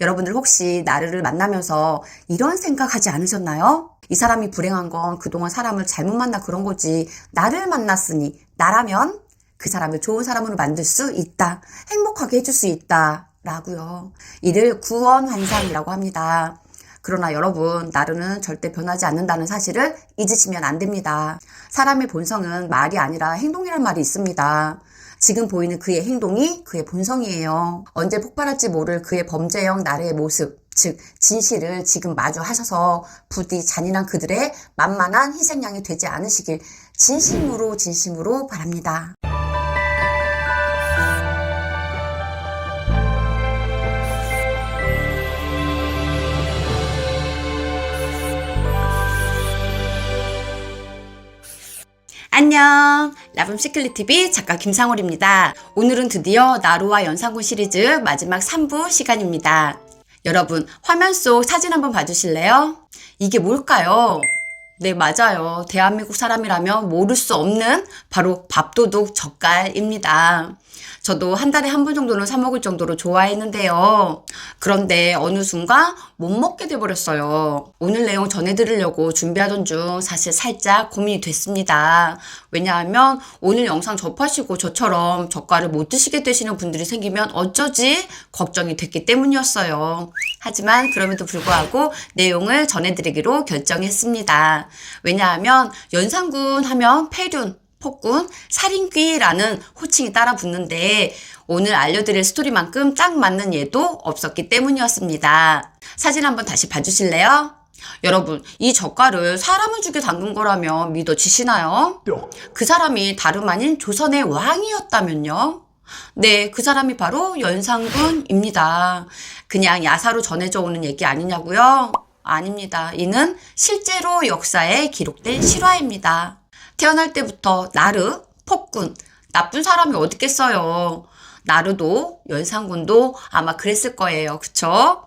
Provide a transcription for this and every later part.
여러분들 혹시 나르를 만나면서 이런 생각하지 않으셨나요? 이 사람이 불행한 건 그동안 사람을 잘못 만나 그런 거지. 나를 만났으니 나라면 그 사람을 좋은 사람으로 만들 수 있다. 행복하게 해줄 수 있다. 라고요. 이를 구원환상이라고 합니다. 그러나 여러분, 나르는 절대 변하지 않는다는 사실을 잊으시면 안 됩니다. 사람의 본성은 말이 아니라 행동이란 말이 있습니다. 지금 보이는 그의 행동이 그의 본성이에요. 언제 폭발할지 모를 그의 범죄형 나르의 모습, 즉 진실을 지금 마주하셔서 부디 잔인한 그들의 만만한 희생양이 되지 않으시길 진심으로 바랍니다. 안녕, 라붐시클릿TV 작가 김상월입니다. 오늘은 드디어 나루와 연산군 시리즈 마지막 3부 시간입니다. 여러분, 화면 속 사진 한번 봐주실래요? 이게 뭘까요? 네, 맞아요. 대한민국 사람이라면 모를 수 없는 바로 밥도둑 젓갈입니다. 저도 한 달에 한 번 정도는 사 먹을 정도로 좋아했는데요. 그런데 어느 순간 못 먹게 돼버렸어요. 오늘 내용 전해드리려고 준비하던 중 사실 살짝 고민이 됐습니다. 왜냐하면 오늘 영상 접하시고 저처럼 젓갈을 못 드시게 되시는 분들이 생기면 어쩌지 걱정이 됐기 때문이었어요. 하지만 그럼에도 불구하고 내용을 전해드리기로 결정했습니다. 왜냐하면 연산군 하면 폐륜, 폭군, 살인귀라는 호칭이 따라 붙는데 오늘 알려드릴 스토리만큼 딱 맞는 예도 없었기 때문이었습니다. 사진 한번 다시 봐주실래요? 여러분, 이 젓갈을 사람을 죽여 담근 거라면 믿어지시나요? 그 사람이 다름 아닌 조선의 왕이었다면요? 네, 그 사람이 바로 연산군입니다. 그냥 야사로 전해져 오는 얘기 아니냐고요? 아닙니다. 이는 실제로 역사에 기록된 실화입니다. 태어날 때부터 나르, 폭군, 나쁜 사람이 어디 있겠어요. 나르도 연산군도 아마 그랬을 거예요. 그쵸?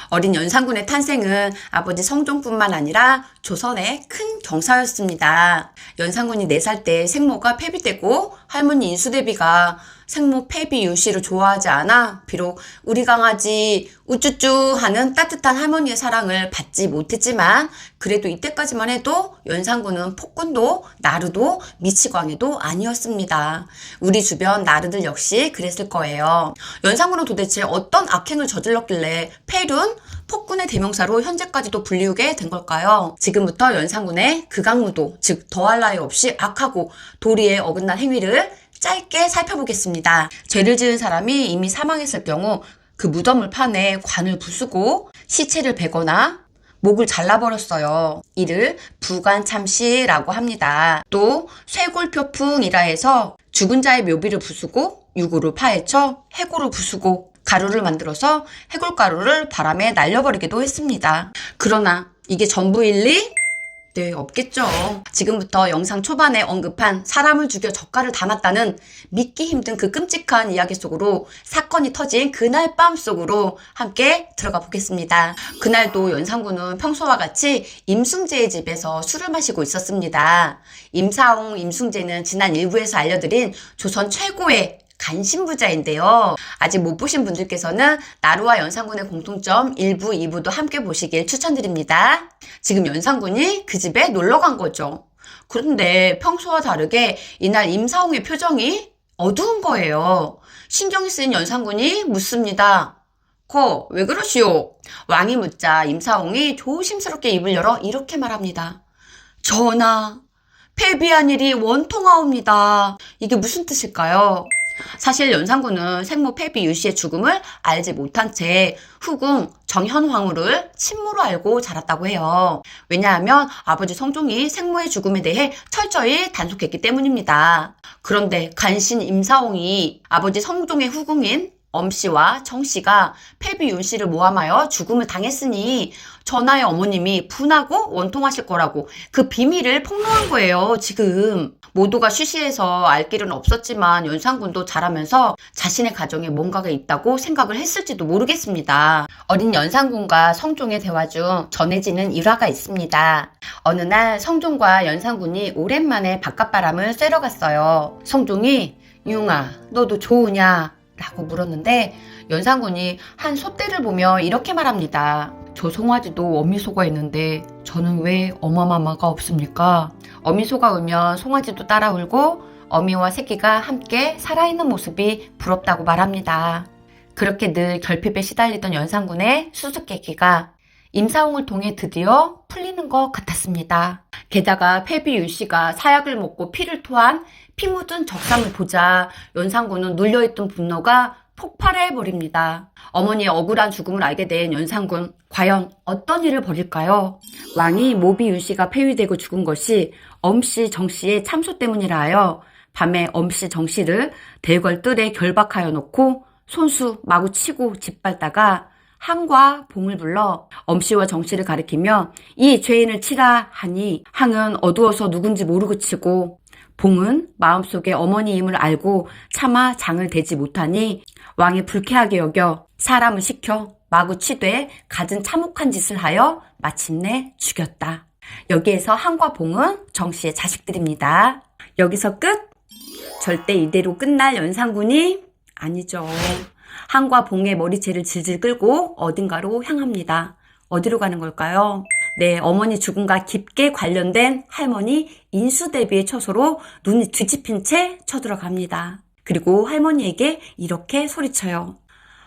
어린 연산군의 탄생은 아버지 성종뿐만 아니라 조선의 큰 경사였습니다. 연산군이 4살 때 생모가 폐비되고 할머니 인수대비가 생모 폐비 유씨를 좋아하지 않아 비록 우리 강아지 우쭈쭈 하는 따뜻한 할머니의 사랑을 받지 못했지만 그래도 이때까지만 해도 연산군은 폭군도 나르도 미치광이도 아니었습니다. 우리 주변 나르들 역시 그랬을 거예요. 연산군은 도대체 어떤 악행을 저질렀길래 폐륜, 폭군의 대명사로 현재까지도 불리우게 된 걸까요? 지금부터 연산군의 극악무도, 즉 더할 나위 없이 악하고 도리에 어긋난 행위를 짧게 살펴보겠습니다. 죄를 지은 사람이 이미 사망했을 경우 그 무덤을 파내 관을 부수고 시체를 베거나 목을 잘라버렸어요. 이를 부관참시라고 합니다. 또 쇄골표풍이라 해서 죽은 자의 묘비를 부수고 유골을 파헤쳐 해골을 부수고 가루를 만들어서 해골가루를 바람에 날려버리기도 했습니다. 그러나 이게 전부일리? 네, 없겠죠. 지금부터 영상 초반에 언급한 사람을 죽여 젓갈을 담았다는 믿기 힘든 그 끔찍한 이야기 속으로 사건이 터진 그날 밤 속으로 함께 들어가 보겠습니다. 그날도 연산군은 평소와 같이 임승재의 집에서 술을 마시고 있었습니다. 임사홍, 임승재는 지난 일부에서 알려드린 조선 최고의 간신부자인데요. 아직 못 보신 분들께서는 나루와 연산군의 공통점 1부, 2부도 함께 보시길 추천드립니다. 지금 연산군이 그 집에 놀러 간 거죠. 그런데 평소와 다르게 이날 임사홍의 표정이 어두운 거예요. 신경이 쓰인 연산군이 묻습니다. 왜 그러시오? 왕이 묻자 임사홍이 조심스럽게 입을 열어 이렇게 말합니다. 전하, 폐비한 일이 원통하옵니다. 이게 무슨 뜻일까요? 사실 연산군은 생모 폐비 유씨의 죽음을 알지 못한 채 후궁 정현황후를 친모로 알고 자랐다고 해요. 왜냐하면 아버지 성종이 생모의 죽음에 대해 철저히 단속했기 때문입니다. 그런데 간신 임사홍이 아버지 성종의 후궁인 엄씨와 정씨가 폐비 윤씨를 모함하여 죽음을 당했으니 전하의 어머님이 분하고 원통하실 거라고 그 비밀을 폭로한 거예요. 지금 모두가 쉬쉬해서 알 길은 없었지만 연산군도 자라면서 자신의 가정에 뭔가가 있다고 생각을 했을지도 모르겠습니다. 어린 연산군과 성종의 대화 중 전해지는 일화가 있습니다. 어느 날 성종과 연산군이 오랜만에 바깥바람을 쐬러 갔어요. 성종이 융아, 너도 좋으냐? 라고 물었는데 연산군이 한 소떼를 보며 이렇게 말합니다. 저 송아지도 어미소가 있는데 저는 왜 어마마마가 없습니까? 어미소가 울면 송아지도 따라 울고 어미와 새끼가 함께 살아있는 모습이 부럽다고 말합니다. 그렇게 늘 결핍에 시달리던 연산군의 수수께끼가 임사홍을 통해 드디어 풀리는 것 같았습니다. 게다가 패비 윤씨가 사약을 먹고 피를 토한 피 묻은 적삼을 보자 연산군은 눌려있던 분노가 폭발해버립니다. 어머니의 억울한 죽음을 알게 된 연산군, 과연 어떤 일을 벌일까요? 왕이 모비 윤씨가 폐위되고 죽은 것이 엄씨 정씨의 참소 때문이라 하여 밤에 엄씨 정씨를 대궐 뜰에 결박하여 놓고 손수 마구 치고 짓밟다가 항과 봉을 불러 엄씨와 정씨를 가리키며 이 죄인을 치라 하니 항은 어두워서 누군지 모르고 치고 봉은 마음속에 어머니임을 알고 차마 장을 대지 못하니 왕이 불쾌하게 여겨 사람을 시켜 마구 치되 갖은 참혹한 짓을 하여 마침내 죽였다. 여기에서 항과 봉은 정씨의 자식들입니다. 여기서 끝? 절대 이대로 끝날 연산군이 아니죠. 항과 봉의 머리채를 질질 끌고 어딘가로 향합니다. 어디로 가는 걸까요? 네, 어머니 죽음과 깊게 관련된 할머니 인수대비의 처소로 눈이 뒤집힌 채 쳐들어갑니다. 그리고 할머니에게 이렇게 소리쳐요.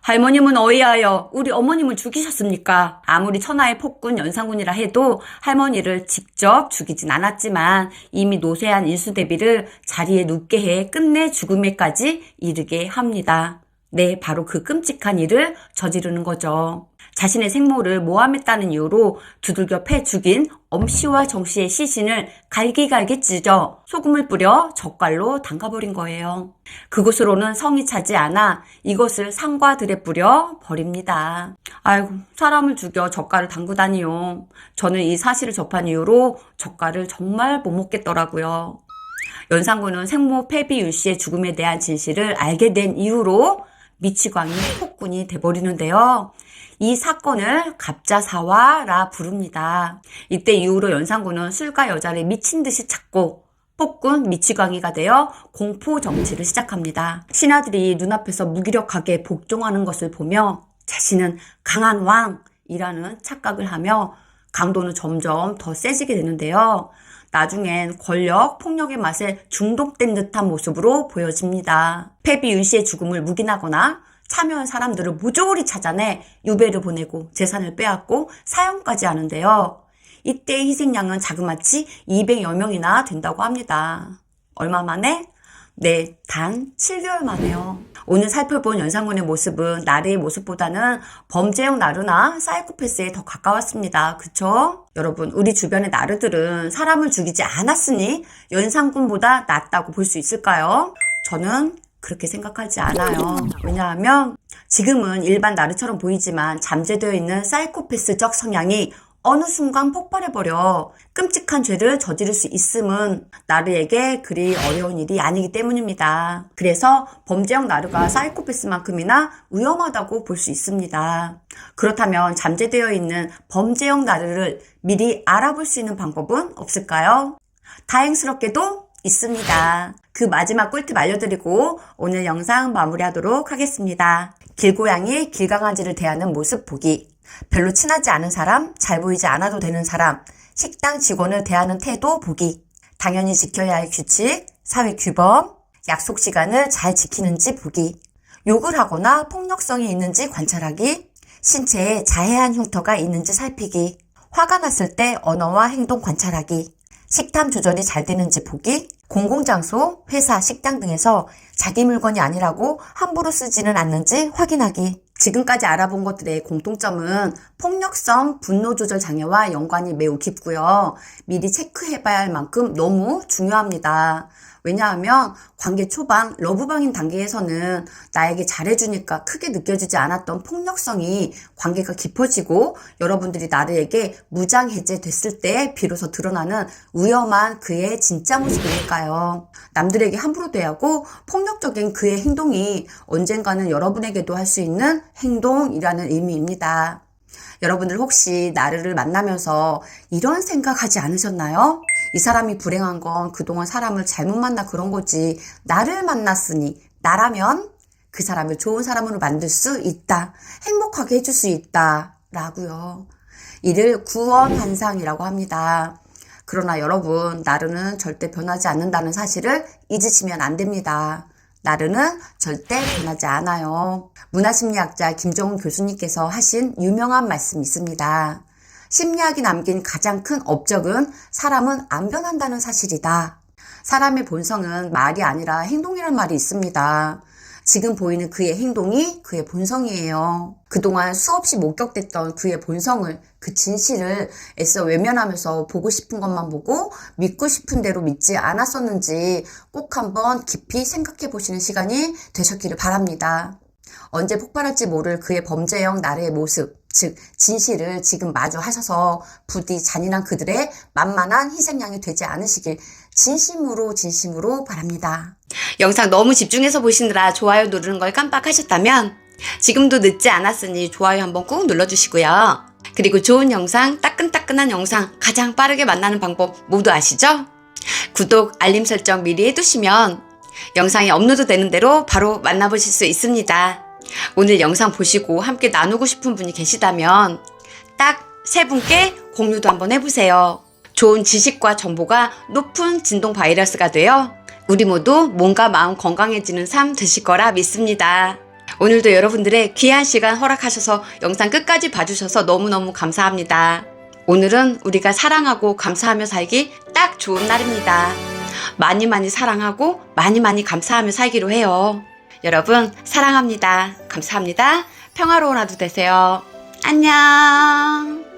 할머님은 어이하여 우리 어머님을 죽이셨습니까? 아무리 천하의 폭군 연산군이라 해도 할머니를 직접 죽이진 않았지만 이미 노쇠한 인수대비를 자리에 눕게 해 끝내 죽음에까지 이르게 합니다. 네, 바로 그 끔찍한 일을 저지르는 거죠. 자신의 생모를 모함했다는 이유로 두들겨 패 죽인 엄씨와 정씨의 시신을 갈기갈기 찢어 소금을 뿌려 젓갈로 담가버린 거예요. 그곳으로는 성이 차지 않아 이것을 산과 들에 뿌려 버립니다. 아이고, 사람을 죽여 젓갈을 담그다니요. 저는 이 사실을 접한 이후로 젓갈을 정말 못 먹겠더라고요. 연산군은 생모 패비 윤씨의 죽음에 대한 진실을 알게 된 이후로 미치광이 폭군이 돼버리는데요. 이 사건을 갑자사화라 부릅니다. 이때 이후로 연산군은 술과 여자를 미친 듯이 찾고 폭군 미치광이가 되어 공포 정치를 시작합니다. 신하들이 눈앞에서 무기력하게 복종하는 것을 보며 자신은 강한 왕이라는 착각을 하며 강도는 점점 더 세지게 되는데요. 나중엔 권력, 폭력의 맛에 중독된 듯한 모습으로 보여집니다. 패비 윤씨의 죽음을 묵인하거나 참여한 사람들을 모조리 찾아내 유배를 보내고 재산을 빼앗고 사형까지 하는데요. 이때의 희생양은 자그마치 200여 명이나 된다고 합니다. 얼마 만에? 네, 단 7개월 만에요. 오늘 살펴본 연산군의 모습은 나르의 모습보다는 범죄형 나르나 사이코패스에 더 가까웠습니다. 그쵸? 여러분, 우리 주변의 나르들은 사람을 죽이지 않았으니 연산군보다 낫다고 볼 수 있을까요? 저는 그렇게 생각하지 않아요. 왜냐하면 지금은 일반 나르처럼 보이지만 잠재되어 있는 사이코패스적 성향이 어느 순간 폭발해버려 끔찍한 죄를 저지를 수 있음은 나르에게 그리 어려운 일이 아니기 때문입니다. 그래서 범죄형 나르가 사이코패스만큼이나 위험하다고 볼 수 있습니다. 그렇다면 잠재되어 있는 범죄형 나르를 미리 알아볼 수 있는 방법은 없을까요? 다행스럽게도 있습니다. 그 마지막 꿀팁 알려드리고 오늘 영상 마무리하도록 하겠습니다. 길고양이, 길강아지를 대하는 모습 보기. 별로 친하지 않은 사람, 잘 보이지 않아도 되는 사람, 식당 직원을 대하는 태도 보기. 당연히 지켜야 할 규칙, 사회 규범, 약속 시간을 잘 지키는지 보기. 욕을 하거나 폭력성이 있는지 관찰하기. 신체에 자해한 흉터가 있는지 살피기. 화가 났을 때 언어와 행동 관찰하기. 식탐 조절이 잘 되는지 보기. 공공장소, 회사, 식당 등에서 자기 물건이 아니라고 함부로 쓰지는 않는지 확인하기. 지금까지 알아본 것들의 공통점은 폭력성 분노 조절 장애와 연관이 매우 깊고요. 미리 체크해봐야 할 만큼 너무 중요합니다. 왜냐하면 관계 초반 러브방인 단계에서는 나에게 잘해주니까 크게 느껴지지 않았던 폭력성이 관계가 깊어지고 여러분들이 나르에게 무장해제 됐을 때 비로소 드러나는 위험한 그의 진짜 모습이니까요. 남들에게 함부로 대하고 폭력적인 그의 행동이 언젠가는 여러분에게도 할 수 있는 행동이라는 의미입니다. 여러분들 혹시 나르를 만나면서 이런 생각하지 않으셨나요? 이 사람이 불행한 건 그동안 사람을 잘못 만나 그런 거지 나를 만났으니 나라면 그 사람을 좋은 사람으로 만들 수 있다. 행복하게 해줄 수 있다. 라고요. 이를 구원반상이라고 합니다. 그러나 여러분, 나르는 절대 변하지 않는다는 사실을 잊으시면 안 됩니다. 나르는 절대 변하지 않아요. 문화심리학자 김정훈 교수님께서 하신 유명한 말씀이 있습니다. 심리학이 남긴 가장 큰 업적은 사람은 안 변한다는 사실이다. 사람의 본성은 말이 아니라 행동이란 말이 있습니다. 지금 보이는 그의 행동이 그의 본성이에요. 그동안 수없이 목격됐던 그의 본성을, 그 진실을 애써 외면하면서 보고 싶은 것만 보고 믿고 싶은 대로 믿지 않았었는지 꼭 한번 깊이 생각해 보시는 시간이 되셨기를 바랍니다. 언제 폭발할지 모를 그의 범죄형 나르의 모습, 즉 진실을 지금 마주하셔서 부디 잔인한 그들의 만만한 희생양이 되지 않으시길 진심으로 바랍니다. 영상 너무 집중해서 보시느라 좋아요 누르는 걸 깜빡하셨다면 지금도 늦지 않았으니 좋아요 한번 꾹 눌러주시고요. 그리고 좋은 영상, 따끈따끈한 영상 가장 빠르게 만나는 방법 모두 아시죠? 구독, 알림 설정 미리 해두시면 영상이 업로드 되는 대로 바로 만나보실 수 있습니다. 오늘 영상 보시고 함께 나누고 싶은 분이 계시다면 딱 3분께 공유도 한번 해보세요. 좋은 지식과 정보가 높은 진동 바이러스가 되어 우리 모두 몸과 마음 건강해지는 삶 되실 거라 믿습니다. 오늘도 여러분들의 귀한 시간 허락하셔서 영상 끝까지 봐주셔서 너무너무 감사합니다. 오늘은 우리가 사랑하고 감사하며 살기 딱 좋은 날입니다. 많이 사랑하고 많이 감사하며 살기로 해요. 여러분 사랑합니다. 감사합니다. 평화로운 하루 되세요. 안녕.